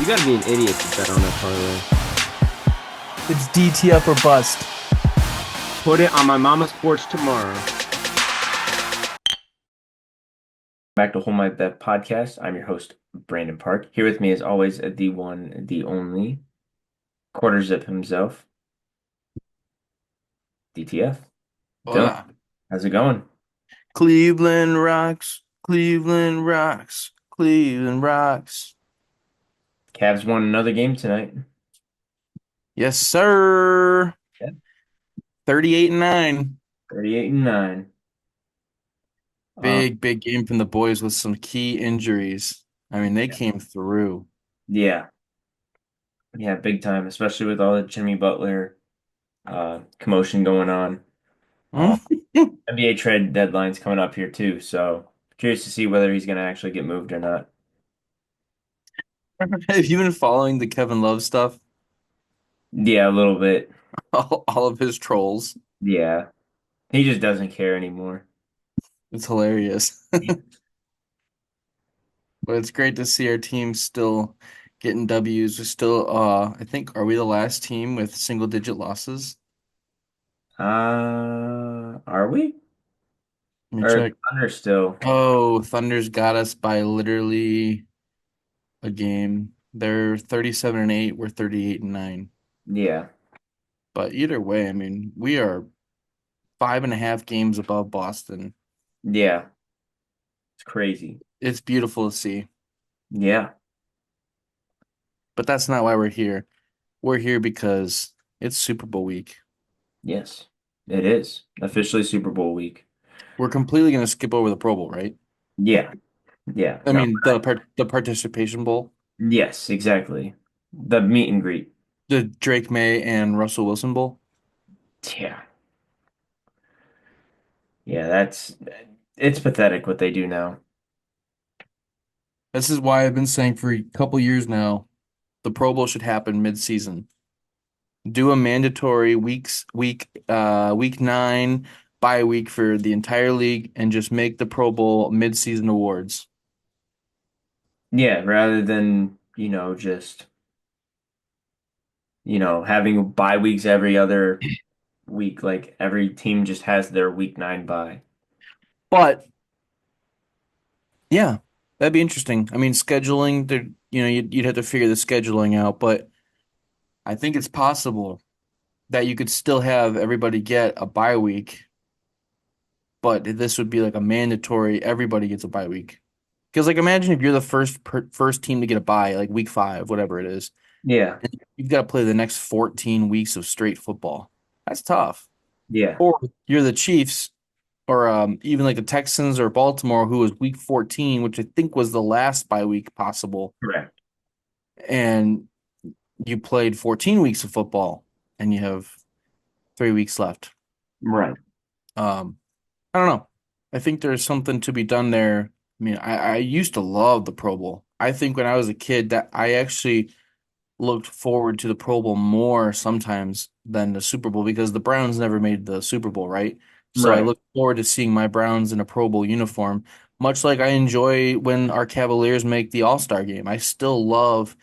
gotta be an idiot to bet on that parlay. It's DTF or bust. Put it on my mama's porch tomorrow. Back to Hold My Bet podcast. I'm your host, Brandon Park. Here with me, as always, the one, the only, quarter zip himself, DTF. Dylan, Hola. how's it going? Cleveland rocks. Cleveland rocks. Cleveland rocks. Cavs won another game tonight. Yes, sir. Yeah. 38-9. 38-9. Big game from the boys with some key injuries. I mean, they came through. Yeah, yeah, big time, especially with all the Jimmy Butler commotion going on. Hmm? NBA trade deadline's coming up here too, so curious to see whether he's going to actually get moved or not. Have you been following the Kevin Love stuff? Yeah, a little bit. All of his trolls. Yeah, he just doesn't care anymore. It's hilarious. But it's great to see our team still getting W's. We're still, I think, are we the last team with single digit losses? Are we? Let me Or check. Thunder still? Oh, Thunder's got us by literally a game. They're 37-8, we're 38-9. Yeah, But either way, I mean, we are 5.5 games above Boston. yeah, it's crazy. It's beautiful to see. Yeah, But that's not why we're here. We're here because it's Super Bowl week. yes, it is officially Super Bowl week. We're completely going to skip over the Pro Bowl, right? Yeah, yeah, I no, mean, the participation bowl, yes, exactly. The meet and greet. the Drake May and Russell Wilson bowl. Yeah, yeah, it's pathetic what they do now. This is why I've been saying for a couple years now, the Pro Bowl should happen mid-season. Do a mandatory week 9 bye week for the entire league and just make the Pro Bowl mid-season awards. Yeah, rather than, just, having bye weeks every other week, like every team just has their week 9 bye. But yeah, that'd be interesting. I mean, scheduling, you'd have to figure the scheduling out, but I think it's possible that you could still have everybody get a bye week, but this would be like a mandatory everybody gets a bye week. Because like imagine if you're the first team to get a bye, like week 5, whatever it is. Yeah, You've got to play the next 14 weeks of straight football. That's tough. yeah, Or you're the Chiefs, or even like the Texans or Baltimore, who was week 14, which I think was the last bye week possible, correct. and you played 14 weeks of football, and you have 3 weeks left. Right. Um, I don't know. I think there's something to be done there. I mean, I used to love the Pro Bowl. I think when I was a kid that I actually looked forward to the Pro Bowl more sometimes than the Super Bowl because the Browns never made the Super Bowl, right? So I Right. look forward to seeing my Browns in a Pro Bowl uniform, much like I enjoy when our Cavaliers make the All-Star game. I still love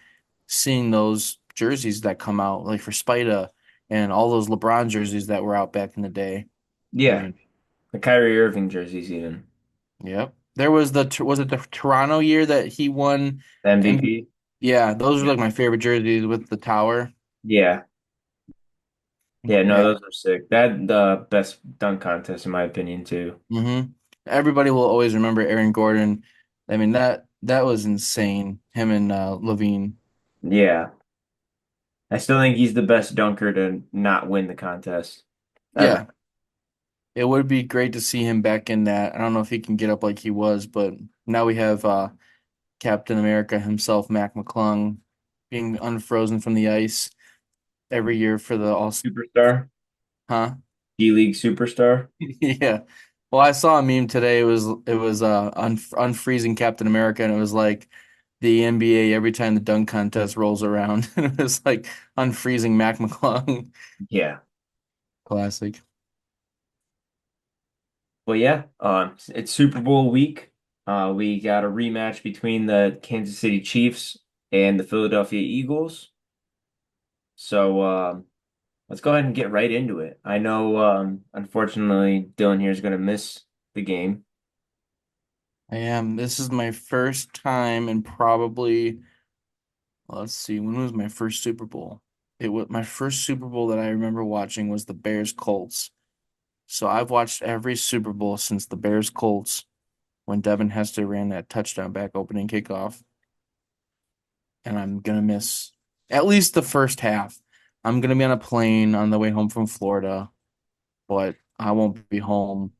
seeing those jerseys that come out, like for Spida and all those LeBron jerseys that were out back in the day. I Yeah. mean, The Kyrie Irving jerseys even. yep. There was was it the Toronto year that he won The the MVP? MVP. Yeah, those are Yeah. like my favorite jerseys with the tower. Yeah. Yeah, no, Yeah. those are sick. That the best dunk contest in my opinion too. hmm Everybody will always remember Aaron Gordon. I mean that was insane. Him and Levine. Yeah. I still think he's the best dunker to not win the contest ever. Yeah, it would be great to see him back in that. I don't know if he can get up like he was, but now we have Captain America himself, Mac McClung, being unfrozen from the ice every year for the all. Superstar. Huh? G-League superstar. Yeah. Well, I saw a meme today. It was unfreezing Captain America, and it was like the NBA every time the dunk contest rolls around. And it was like unfreezing Mac McClung. Yeah. Classic. Well, yeah, it's Super Bowl week. We got a rematch between the Kansas City Chiefs and the Philadelphia Eagles. So let's go ahead and get right into it. I know, unfortunately, Dylan here is going to miss the game. I am. This is my first time in probably, let's see, when was my first Super Bowl? It was my first Super Bowl that I remember watching was the Bears Colts. So I've watched every Super Bowl since the Bears Colts when Devin Hester ran that touchdown back opening kickoff. And I'm gonna miss at least the first half. I'm gonna be on a plane on the way home from Florida, but I won't be home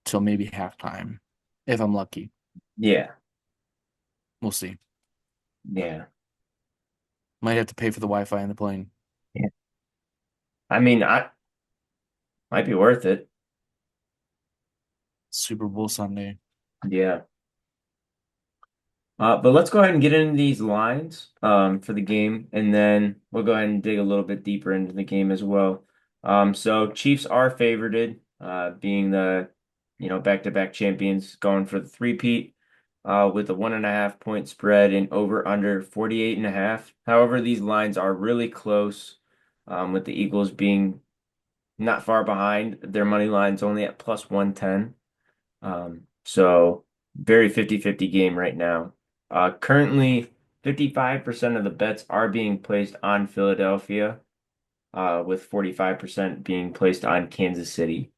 till maybe halftime if I'm lucky. Yeah, We'll see. yeah, Might have to pay for the Wi-Fi in the plane. yeah. I mean, I might be worth it. Super Bowl Sunday. Yeah. But let's go ahead and get into these lines for the game, and then we'll go ahead and dig a little bit deeper into the game as well. So Chiefs are favorited, being the back-to-back champions, going for the three-peat with a 1.5 point spread and over under 48.5. However, these lines are really close, with the Eagles being not far behind. Their money line's only at plus 110. So very 50-50 game right now. Currently, 55% of the bets are being placed on Philadelphia, with 45% being placed on Kansas City.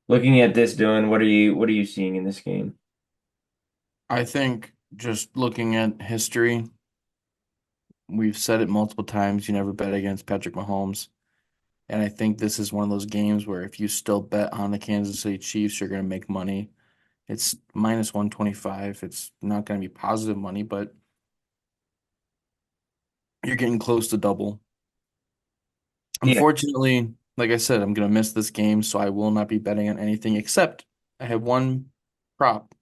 Looking at this, Dylan, what are you seeing in this game? I think just looking at history, we've said it multiple times, you never bet against Patrick Mahomes. And I think this is one of those games where if you still bet on the Kansas City Chiefs, you're going to make money. It's minus 125. It's not going to be positive money, but you're getting close to double. Yeah. Unfortunately, like I said, I'm going to miss this game, so I will not be betting on anything except I have one prop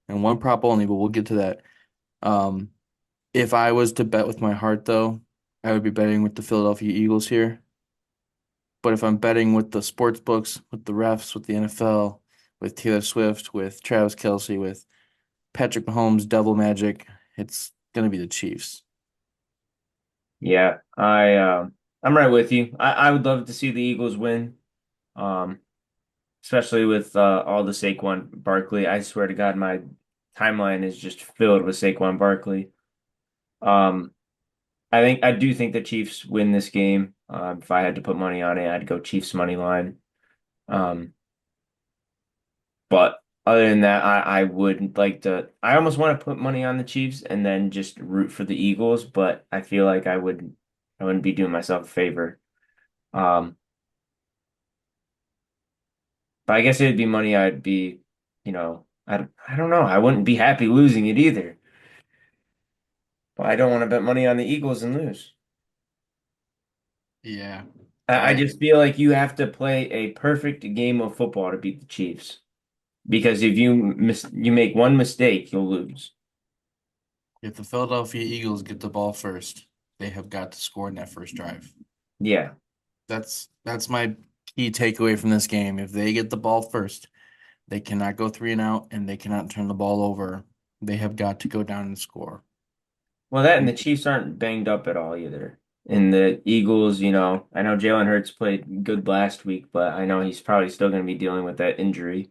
and one prop only, but we'll get to that. Um, if I was to bet with my heart, though, I would be betting with the Philadelphia Eagles here. But if I'm betting with the sports books, with the refs, with the NFL, with Taylor Swift, with Travis Kelce, with Patrick Mahomes, double magic, it's going to be the Chiefs. Yeah, I'm right with you. I would love to see the Eagles win. Um, Especially with all the Saquon Barkley. I swear to God, my timeline is just filled with Saquon Barkley. Um, I do think the Chiefs win this game. If I had to put money on it, I'd go Chiefs money line. Um, but other than that, I would like to. I almost want to put money on the Chiefs and then just root for the Eagles, but I feel like I wouldn't be doing myself a favor. Um, but I guess it'd be money I'd be, I don't know. I wouldn't be happy losing it either. But I don't want to bet money on the Eagles and lose. Yeah. I I just feel like you have to play a perfect game of football to beat the Chiefs. Because if you make one mistake, you'll lose. If the Philadelphia Eagles get the ball first, they have got to score in that first drive. Yeah. That's my key takeaway from this game. If they get the ball first, they cannot go three and out and they cannot turn the ball over. They have got to go down and score. Well, that and the Chiefs aren't banged up at all either. And the Eagles, I know Jalen Hurts played good last week, but I know he's probably still going to be dealing with that injury.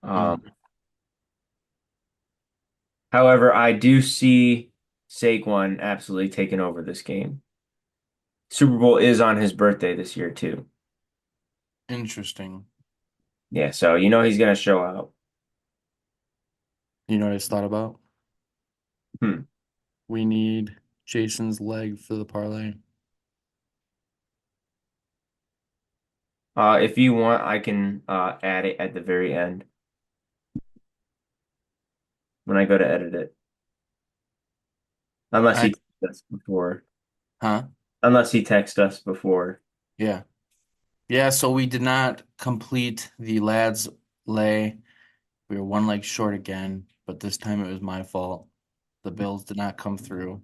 Um, Mm. However, I do see Saquon absolutely taking over this game. Super Bowl is on his birthday this year too. Interesting. Yeah, so he's going to show out. You know what I just thought about? Hmm. We need Jason's leg for the parlay. If you want, I can add it at the very end when I go to edit it. Unless I he texts us before. Huh? Unless he texts us before. Yeah. Yeah, so we did not complete the lads lay. We were one leg short again, but this time it was my fault. The Bills did not come through.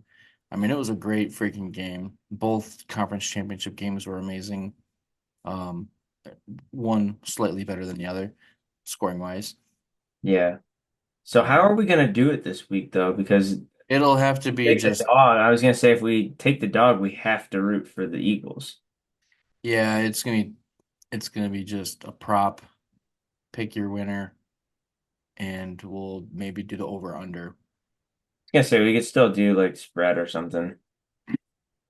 I mean, it was a great freaking game. Both conference championship games were amazing. Um, one slightly better than the other, scoring wise. Yeah. So how are we gonna do it this week though? Because It'll have to be take the just, dog. I was gonna say if we take the dog, we have to root for the Eagles. yeah, it's gonna be just a prop. Pick your winner, and we'll maybe do the over under. I was gonna say we could still do like spread or something.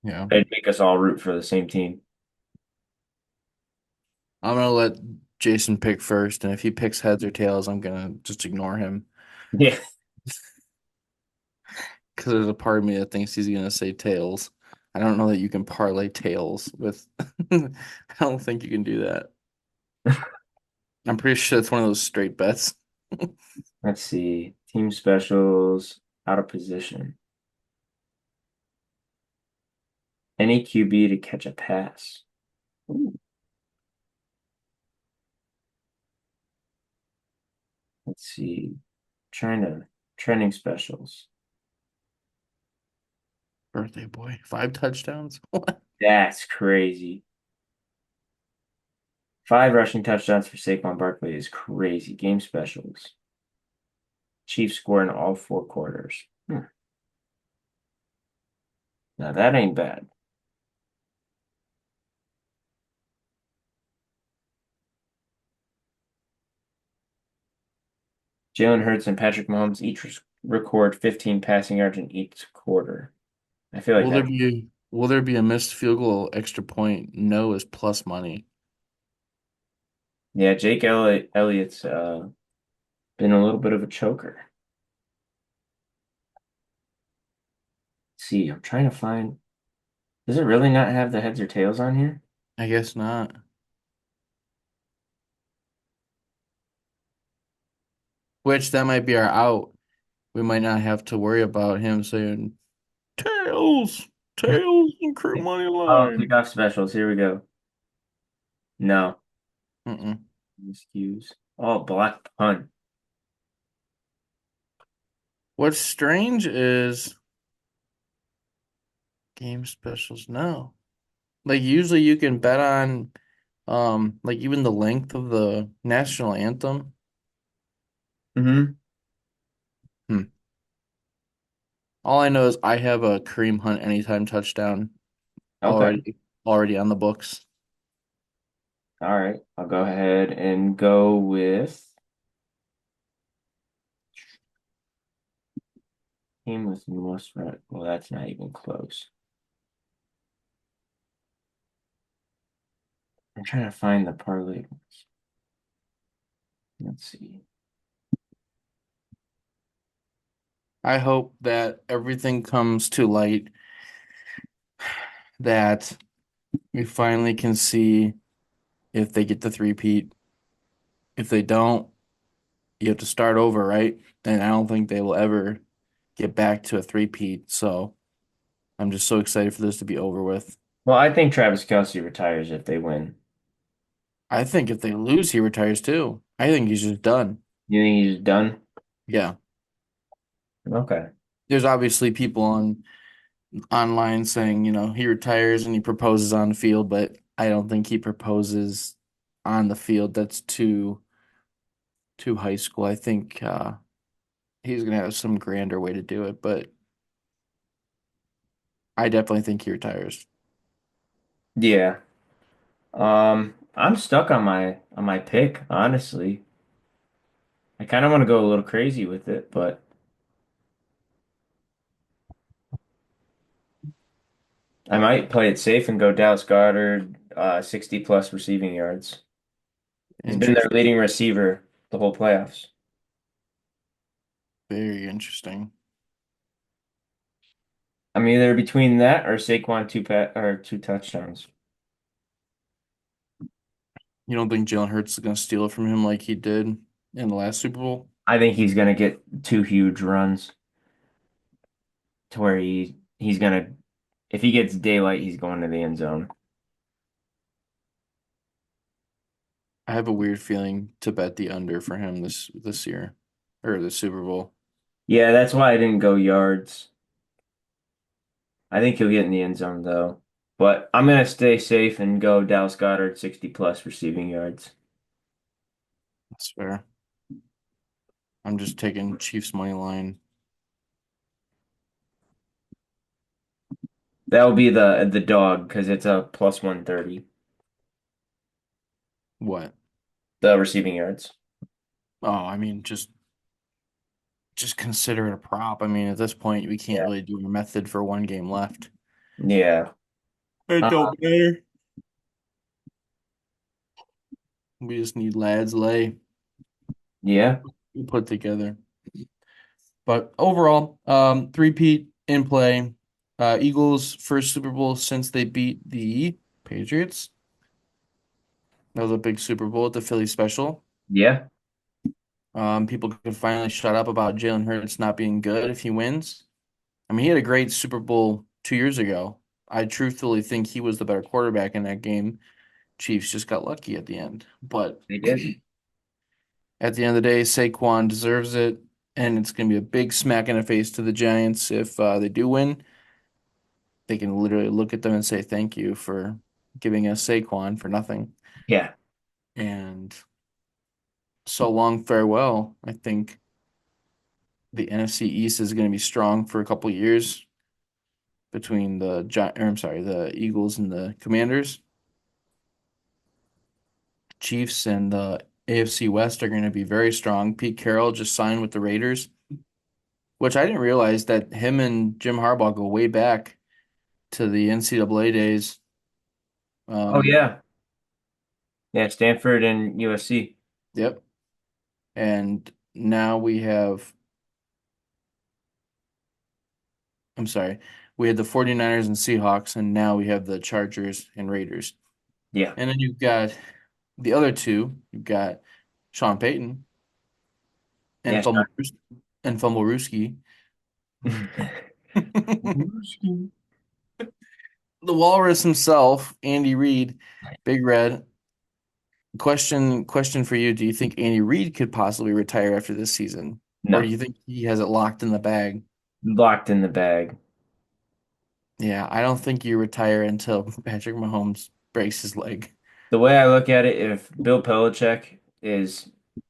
Yeah. It'd make us all root for the same team. I'm gonna let Jason pick first, and if he picks heads or tails, I'm gonna just ignore him Yeah. because there's a part of me that thinks he's gonna say tails. I don't know that you can parlay tails with. I don't think you can do that. I'm pretty sure it's one of those straight bets. Let's see. Team specials, out of position. Any QB to catch a pass. Ooh. Let's see. Trying to trending specials. Birthday boy, 5 touchdowns. What? That's crazy. 5 rushing touchdowns for Saquon Barkley is crazy. Game specials. Chiefs score in all 4 quarters. Now that ain't bad. Jalen Hurts and Patrick Mahomes each record 15 passing yards in each quarter. I feel like that. Will there be a missed field goal extra point? No is plus money. Yeah, Elliott's been a little bit of a choker. Let's see, I'm trying to find. Does it really not have the heads or tails on here? I guess not. Which that might be our out. We might not have to worry about him saying tails, tails, and crew money Oh, line. kickoff specials. Here we go. No. Mm-mm. Excuse. Oh, block punt. What's strange is game specials. No, like usually you can bet on, like even the length of the national anthem. Mm-hmm. Hmm. All I know is I have a Kareem Hunt anytime touchdown Okay. already on the books. All right. I'll go ahead and go with team with most red. Well, that's not even close. I'm trying to find the parlay. Let's see. I hope that everything comes to light, that we finally can see if they get the three-peat. If they don't, you have to start over, right? And I don't think they will ever get back to a three-peat. So I'm just so excited for this to be over with. Well, I think Travis Kelce retires if they win. I think if they lose, he retires too. I think he's just done. You think he's done? Yeah. Okay. There's obviously people online saying, he retires and he proposes on the field, but I don't think he proposes on the field. That's too high school. I think he's gonna have some grander way to do it, but I definitely think he retires. Yeah. I'm stuck on my pick, honestly. I kind of want to go a little crazy with it, but I might play it safe and go Dallas Goedert, 60 plus receiving yards. He's been their Interesting. leading receiver the whole playoffs. Very interesting. I'm either between that or Saquon 2 touchdowns. You don't think Jalen Hurts is gonna steal it from him like he did in the last Super Bowl? I think he's gonna get 2 huge runs to where he's gonna if he gets daylight, he's going to the end zone. I have a weird feeling to bet the under for him this year or the Super Bowl. Yeah, that's why I didn't go yards. I think he'll get in the end zone though. But I'm gonna stay safe and go Dallas Goedert 60 plus receiving yards. That's fair. I'm just taking Chiefs money line. That will be the dog because it's a plus 130. What? The receiving yards. Oh, I mean, just consider it a prop. I mean, at this point, we can't Yeah. really do a method for one game left. Yeah. It Uh, don't matter. We just need lads lay yeah. put together. But overall, three-peat in play. Eagles first Super Bowl since they beat the Patriots. That was a big Super Bowl at the Philly special. Yeah. People can finally shut up about Jalen Hurts not being good if he wins. I mean, he had a great Super Bowl 2 years ago. I truthfully think he was the better quarterback in that game. Chiefs just got lucky at the end. But They did. at the end of the day, Saquon deserves it, and it's going to be a big smack in the face to the Giants if they do win. They can literally look at them and say thank you for giving us Saquon for nothing. Yeah. And so long, farewell. I think the NFC East is going to be strong for a couple years between the Eagles and the Commanders. Chiefs and the AFC West are going to be very strong. Pete Carroll just signed with the Raiders, which I didn't realize that him and Jim Harbaugh go way back to the NCAA days. Oh Um, yeah. Yeah. Stanford and USC. yep. And now we have, I'm sorry, we had the 49ers and Seahawks, and now we have the Chargers and Raiders. Yeah. And then you've got the other two. You've got Sean Payton and Yeah. Fumblerooski. Sure. The Walrus himself, Andy Reid, Big Red. Question for you. Do you think Andy Reid could possibly retire after this season? Or do No. you think he has it locked in the bag? Locked in the bag. Yeah, I don't think you retire until Patrick Mahomes breaks his leg. The way I look at it, if Bill Belichick is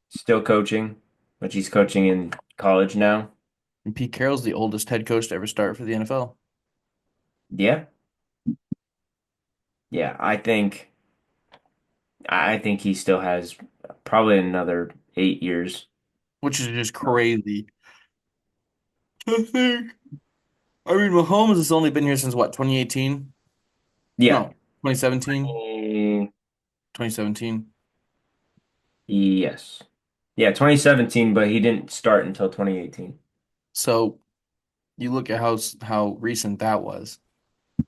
still coaching, which he's coaching in college now, And Pete Carroll's the oldest head coach to ever start for the NFL, yeah, yeah, I think he still has probably another 8 years. which is just crazy. I think. I mean, Mahomes has only been here since what, 2018? Yeah. No, 2017? Eh, 2017. yes. Yeah, 2017, but he didn't start until 2018. So you look at how recent that was.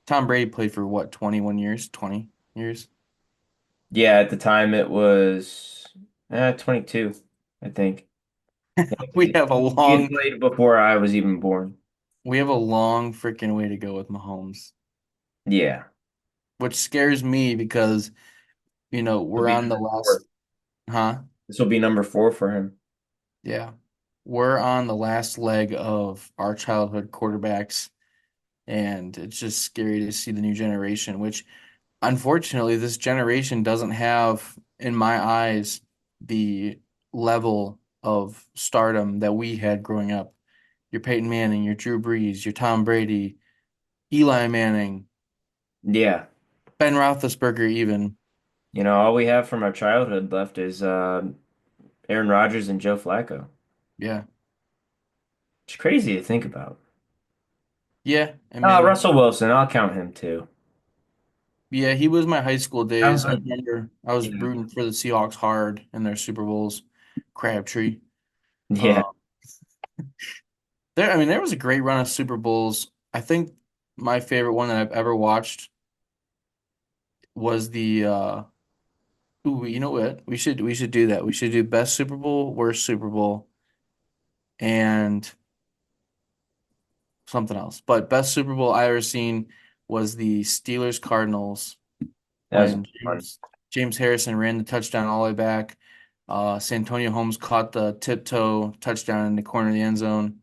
Tom Brady played for what, 21 years? 20 years? Yeah, at the time it was 22, I think. Yeah, 'cause We have a he had long played before I was even born. we have a long freaking way to go with Mahomes, Yeah. which scares me because, It'll we're be on the number four. last, huh? This will be number 4 for him. Yeah. We're on the last leg of our childhood quarterbacks, and it's just scary to see the new generation, which unfortunately this generation doesn't have, in my eyes, the level of stardom that we had growing up. Your Peyton Manning, your Drew Brees, your Tom Brady, Eli Manning, Yeah. Ben Roethlisberger even. All we have from our childhood left is Aaron Rodgers and Joe Flacco. Yeah. It's crazy to think about. Yeah, I mean, Russell Wilson, I'll count him too. yeah, he was my high school That was days. I a remember I was yeah. rooting for the Seahawks hard in their Super Bowls. Crabtree. Uh, Yeah. there was a great run of Super Bowls. I think my favorite one that I've ever watched was the ooh, you know what? We should do that. We should do best Super Bowl, worst Super Bowl, and something else. But best Super Bowl I ever seen was the Steelers Cardinals That was when fun. James Harrison ran the touchdown all the way back. Santonio Holmes caught the tiptoe touchdown in the corner of the end zone.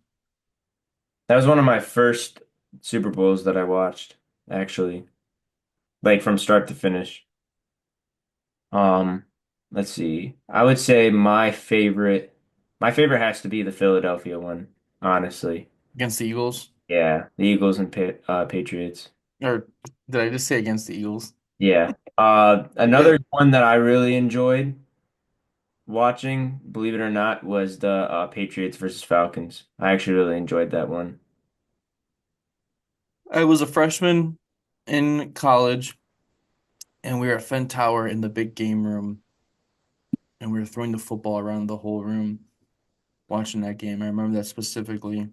That was one of my first Super Bowls that I watched, actually, like from start to finish. Um, let's see. I would say my favorite. My favorite has to be the Philadelphia one, honestly. Against the Eagles? Yeah, the Eagles and Patriots. Or did I just say against the Eagles? Yeah. Yeah. Another one that I really enjoyed watching, believe it or not, was the Patriots versus Falcons. I actually really enjoyed that one. I was a freshman in college, and we were at Fenn Tower in the big game room, and we were throwing the football around the whole room watching that game. I remember that specifically,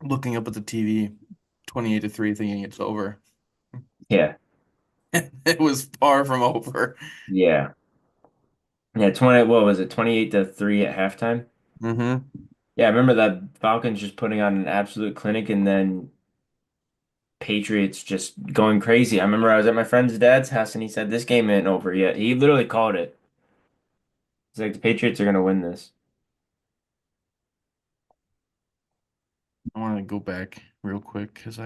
looking up at the TV, 28-3, thinking it's over. Yeah. It was far from over. Yeah. Yeah, 20, what was it, 28-3 at halftime? Hmm. Yeah, I remember that Falcons just putting on an absolute clinic and then Patriots just going crazy. I remember I was at my friend's dad's house and he said this game ain't over yet. He literally called it. He's like, the Patriots are gonna win this. I want to go back real quick because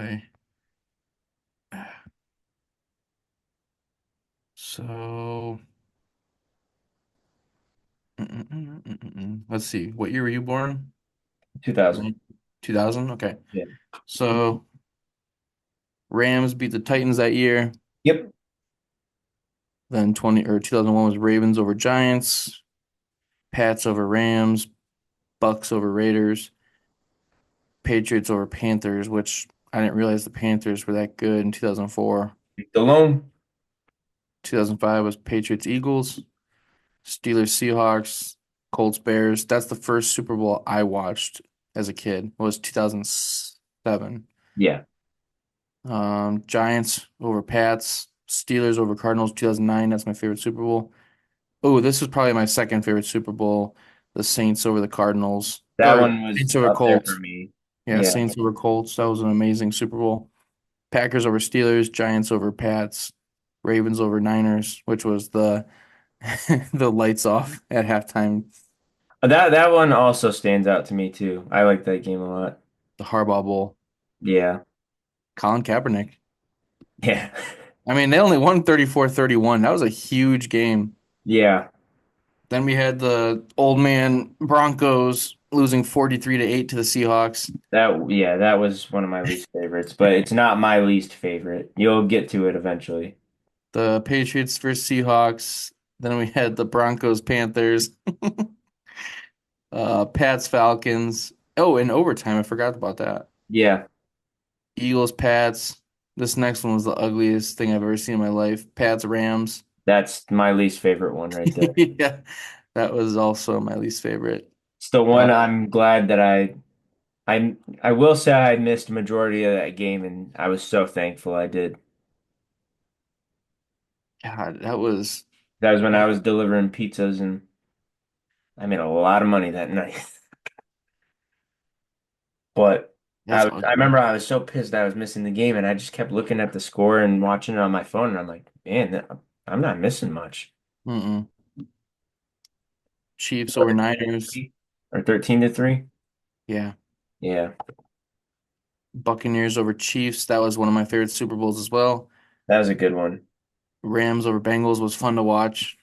so let's see. What year were you born? 2000. 2000? Okay. Yeah. So Rams beat the Titans that year. Yep. Then 2001 was Ravens over Giants, Pats over Rams, Bucks over Raiders, Patriots over Panthers, which I didn't realize the Panthers were that good in 2004. Stallone. 2005 was Patriots Eagles, Steelers Seahawks, Colts Bears. That's the first Super Bowl I watched as a kid. Was 2007. Yeah. Giants over Pats, Steelers over Cardinals 2009. That's my favorite Super Bowl. Oh, this was probably my second favorite Super Bowl. The Saints over the Cardinals, That or one was Saints over up there for Colts. me. Yeah, Yeah. Saints over Colts. That was an amazing Super Bowl. Packers over Steelers, Giants over Pats, Ravens over Niners, which was the the lights off at halftime. That one also stands out to me too. I like that game a lot. The Harbaugh Bowl. Yeah. Colin Kaepernick. Yeah. I mean, they only won 34-31. That was a huge game. Yeah. Then we had the old man Broncos losing 43-8 to the Seahawks. That was one of my least favorites, but it's not my least favorite. You'll get to it eventually. The Patriots versus Seahawks. Then we had the Broncos Panthers. Pats Falcons. Oh, in overtime, I forgot about that. Yeah. Eagles Pats. This next one was the ugliest thing I've ever seen in my life. Pats Rams. That's my least favorite one right there. Yeah, that was also my least favorite. It's the Uh, one I'm glad that I will say I missed majority of that game and I was so thankful I did. God, that was That was when I was delivering pizzas and I made a lot of money that night. But that's I ugly. remember I was so pissed I was missing the game and I just kept looking at the score and watching it on my phone and I'm like, man, I'm not missing much. Mm-mm. Chiefs over Niners. Or 13-3? Yeah. Yeah, Buccaneers over Chiefs. That was one of my favorite Super Bowls as well. that was a good one. Rams over Bengals was fun to watch.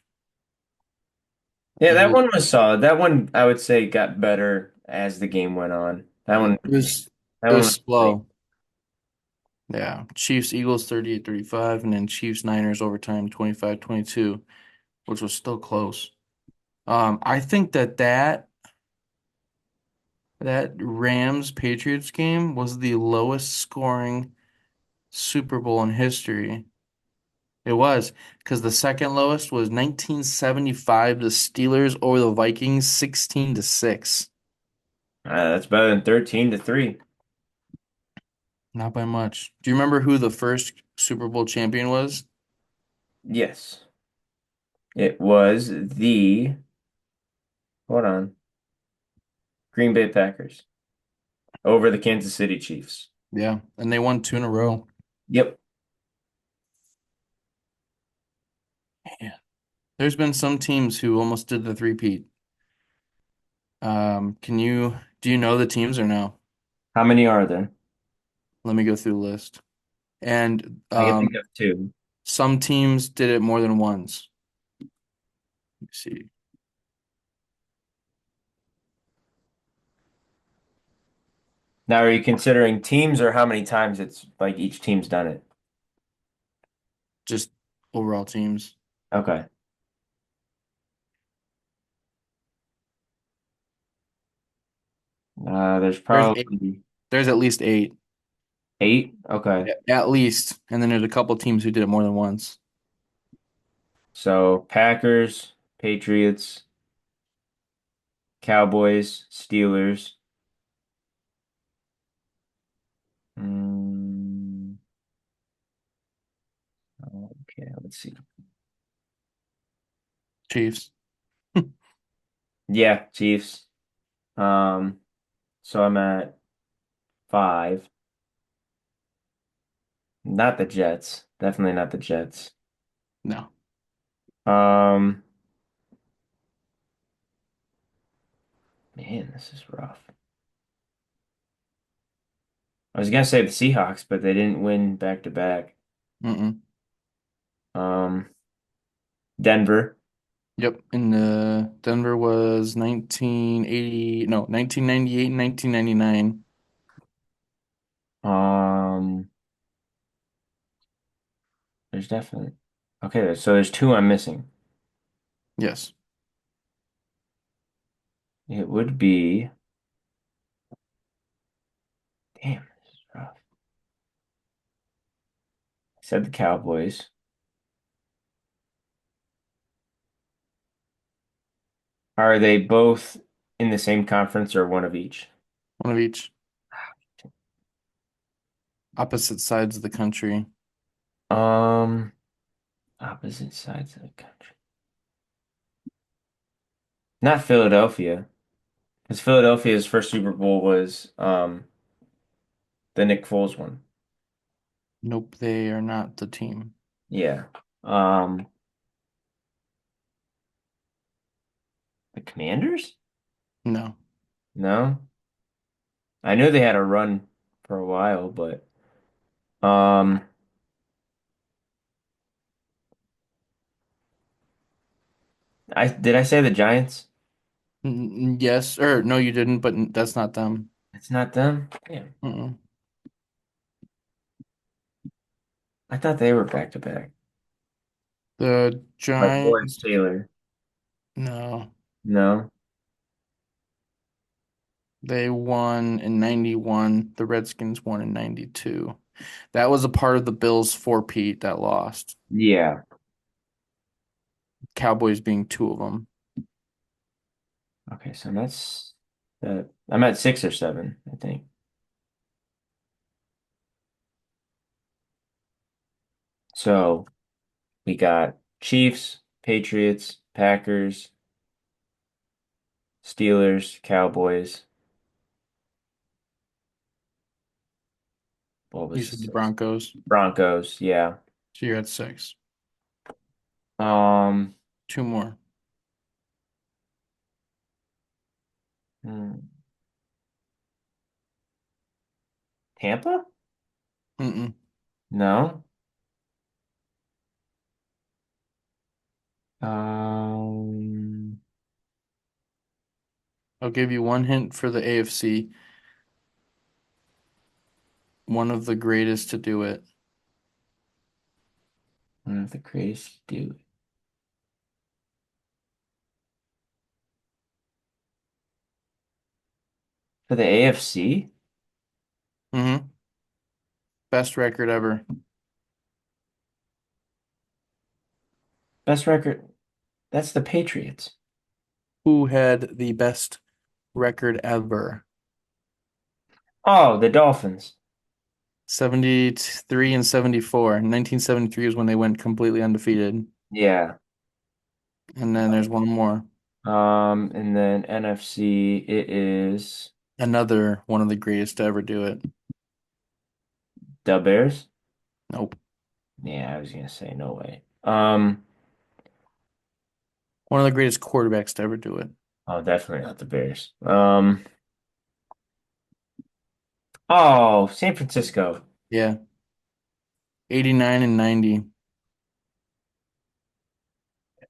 Yeah, that Eagles. one was solid. That one I would say got better as the game went on. It was That it one was was pretty. slow. Yeah. Chiefs Eagles 38-35 and then Chiefs Niners overtime 25-22, which was still close. I think that Rams Patriots game was the lowest scoring Super Bowl in history. It was because the second lowest was 1975, the Steelers over the Vikings 16-6. That's better than 13-3. Not by much. Do you remember who the first Super Bowl champion was? Yes. It was the, hold on, Green Bay Packers over the Kansas City Chiefs. Yeah, and they won two in a row. Yep. Yeah. There's been some teams who almost did the three-peat. Do you know the teams or no? How many are there? Let me go through the list. And I can think of two. some teams did it more than once. Let me see. Now, are you considering teams or how many times it's like each team's done it? Just overall teams. Okay. There's There's eight. probably There's at least eight. eight. Okay. At least. And then there's a couple teams who did it more than once. So Packers, Patriots, Cowboys, Steelers. Mm, okay, let's see. Chiefs. Yeah, Chiefs. Um, so I'm at five. Not the Jets. Definitely not the Jets. No. Um, man, this is rough. I was gonna say the Seahawks, but they didn't win back to back. Mm-mm. Um, Denver. Yep. And Denver was 1980, no, 1998 and 1999. Um, there's definitely okay. So there's two I'm missing. Yes. It would be damn. This is rough. I said the Cowboys. Are they both in the same conference or one of each? One of each. Opposite sides of the country. Um, opposite sides of the country. Not Philadelphia, because Philadelphia's first Super Bowl was the Nick Foles one. Nope, they are not the team. Yeah. Um, the Commanders? No. No. I knew they had a run for a while, but um, I did I say the Giants? Yes, or no, you didn't, but that's not them. It's not them. Yeah. Mm-mm. I thought they were back to back. The Like Lawrence Giants, Taylor. no. No. They won in 91. The Redskins won in 92. That was a part of the Bills four-peat that lost. Yeah. Cowboys being two of them. Okay, so that's that. I'm at six or seven, I think. So we got Chiefs, Patriots, Packers, Steelers, Cowboys. What You was the said the sixth? Broncos, Broncos, yeah. so you're at six. Um, Two more. hmm, Tampa? Mm-mm. No. Um, I'll give you one hint for the AFC. One of the greatest to do it. One of the greatest dude. For the AFC? Mm-hmm. Best record ever. Best record. That's the Patriots. Who had the best record ever? Oh, the Dolphins. 73 and 74. 1973 is when they went completely undefeated. Yeah. And then there's one more. And then NFC, it is Another one of the greatest to ever do it. the Bears. Nope. Yeah, I was gonna say no way. One of the greatest quarterbacks to ever do it. Oh, definitely not the Bears. Oh, San Francisco. Yeah. 89 and 90.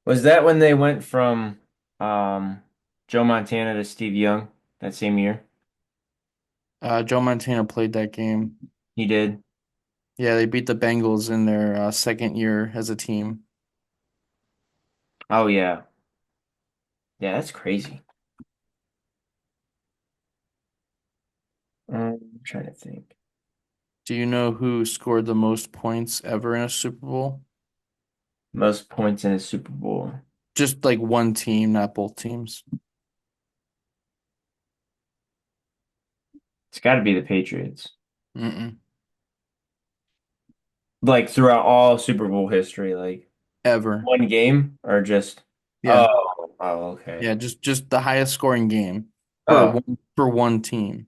Was that when they went from um Joe Montana to Steve Young that same year? Joe Montana played that game. He did. Yeah, they beat the Bengals in their second year as a team. Oh yeah. Yeah, that's crazy. I'm trying to think. Do you know who scored the most points ever in a Super Bowl? Most points in a Super Bowl. Just like one team, not both teams. It's got to be the Patriots. Mm-mm. Like throughout all Super Bowl history, like Ever. one game or just Yeah. oh okay. Yeah, just the highest scoring game Oh, for one team.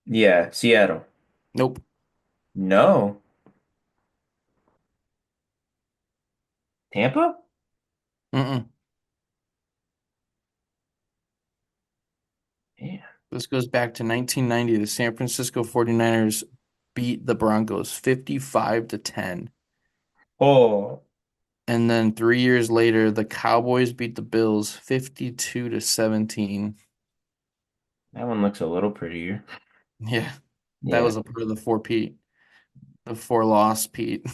yeah, Seattle. Nope. No. Tampa? Mm-mm. Yeah. This goes back to 1990. The San Francisco 49ers beat the Broncos 55 to 10. Oh, And then 3 years later, the Cowboys beat the Bills 52 to 17. that one looks a little prettier. Yeah, that Yeah. was a part of the four Pete, the four loss Pete.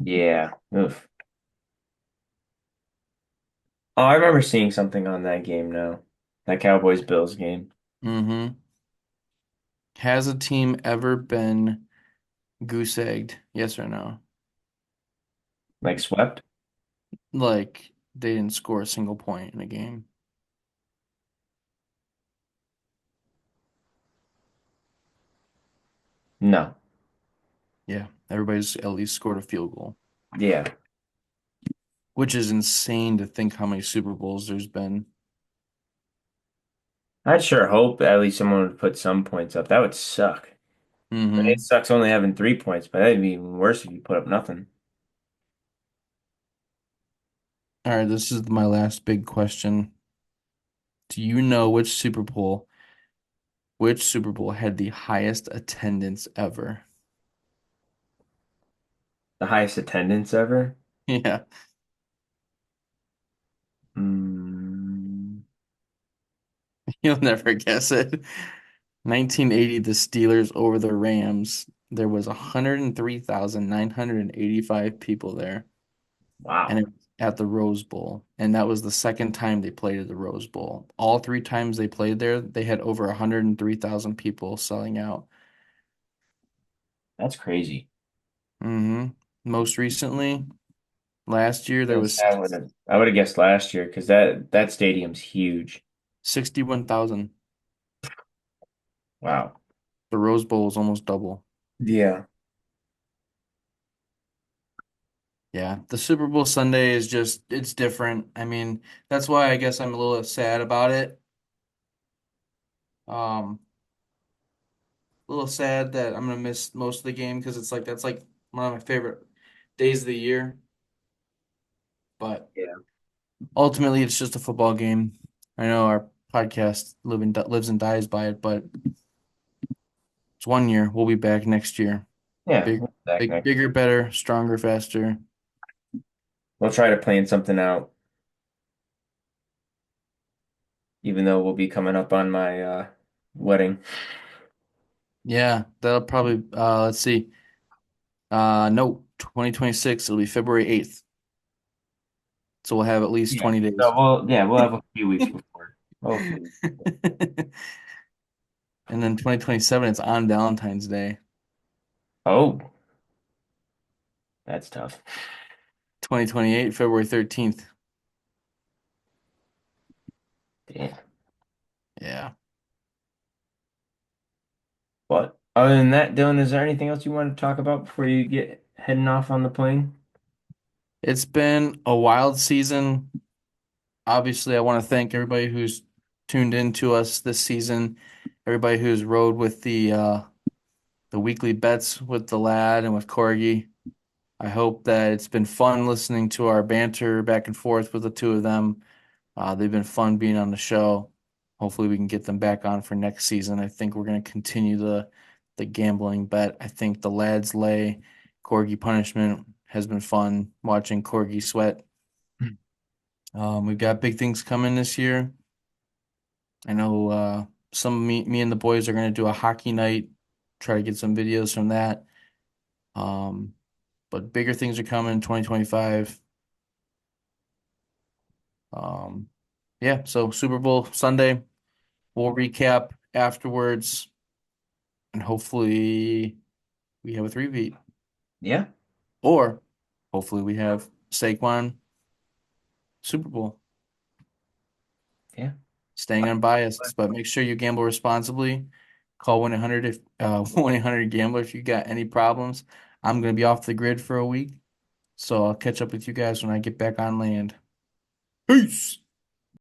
Yeah. Oof. Oh, I remember seeing something on that game now. That Cowboys Bills game. Mm-hmm. Has a team ever been goose egged? Yes or no? Like swept? Like they didn't score a single point in a game. No. Yeah, everybody's at least scored a field goal, Yeah. which is insane to think how many Super Bowls there's been. I'd sure hope at least someone would put some points up. That would suck. I mean, it Mm-hmm. sucks only having 3 points, but that'd be even worse if you put up nothing. All right, this is my last big question. Do you know which Super Bowl had the highest attendance ever? The highest attendance ever? Yeah, Mm, you'll never guess it. 1980, the Steelers over the Rams. There was 103,985 people there, and wow. it was at the Rose Bowl. And that was the second time they played at the Rose Bowl. All three times they played there, they had over 103,000 people selling out. That's crazy. Hmm. Most recently, last year, there Yes, was I would have guessed last year because that stadium's huge. 61,000. Wow. The Rose Bowl was almost double. Yeah. Yeah, the Super Bowl Sunday is just, it's different. I mean, that's why I guess I'm a little sad about it. A little sad that I'm gonna miss most of the game because it's like that's like one of my favorite days of the year. But Yeah. ultimately, it's just a football game. I know our podcast lives and dies by it, but it's 1 year. We'll be back next year. Yeah. Big, We'll be back next. bigger, better, stronger, faster. We'll try to plan something out, even though we'll be coming up on my wedding. Yeah, that'll probably let's see. No, 2026. It'll be February 8th. So we'll have at least Yeah. 20 So days. we'll have a few weeks before. Hopefully. And then 2027, it's on Valentine's Day. Oh, that's tough. 2028, February 13th. Damn. Yeah. But other than that, Dylan, is there anything else you want to talk about before you get heading off on the plane? It's been a wild season. Obviously, I want to thank everybody who's tuned in to us this season, everybody who's rode with the weekly bets with the lad and with Corgi. I hope that it's been fun listening to our banter back and forth with the two of them. They've been fun being on the show. Hopefully, we can get them back on for next season. I think we're going to continue the gambling bet. I think the lads lay Corgi punishment has been fun watching Corgi sweat. We've got big things coming this year. I know me and the boys are going to do a hockey night try to get some videos from that. Um, but bigger things are coming in 2025. Um, yeah, so Super Bowl Sunday, we'll recap afterwards, and hopefully we have a three-peat. Yeah. Or hopefully we have Saquon Super Bowl. Yeah. Staying unbiased, but make sure you gamble responsibly. Call 1-800 if 1-800-GAMBLER if you got any problems. I'm gonna be off the grid for a week, so I'll catch up with you guys when I get back on land. Peace.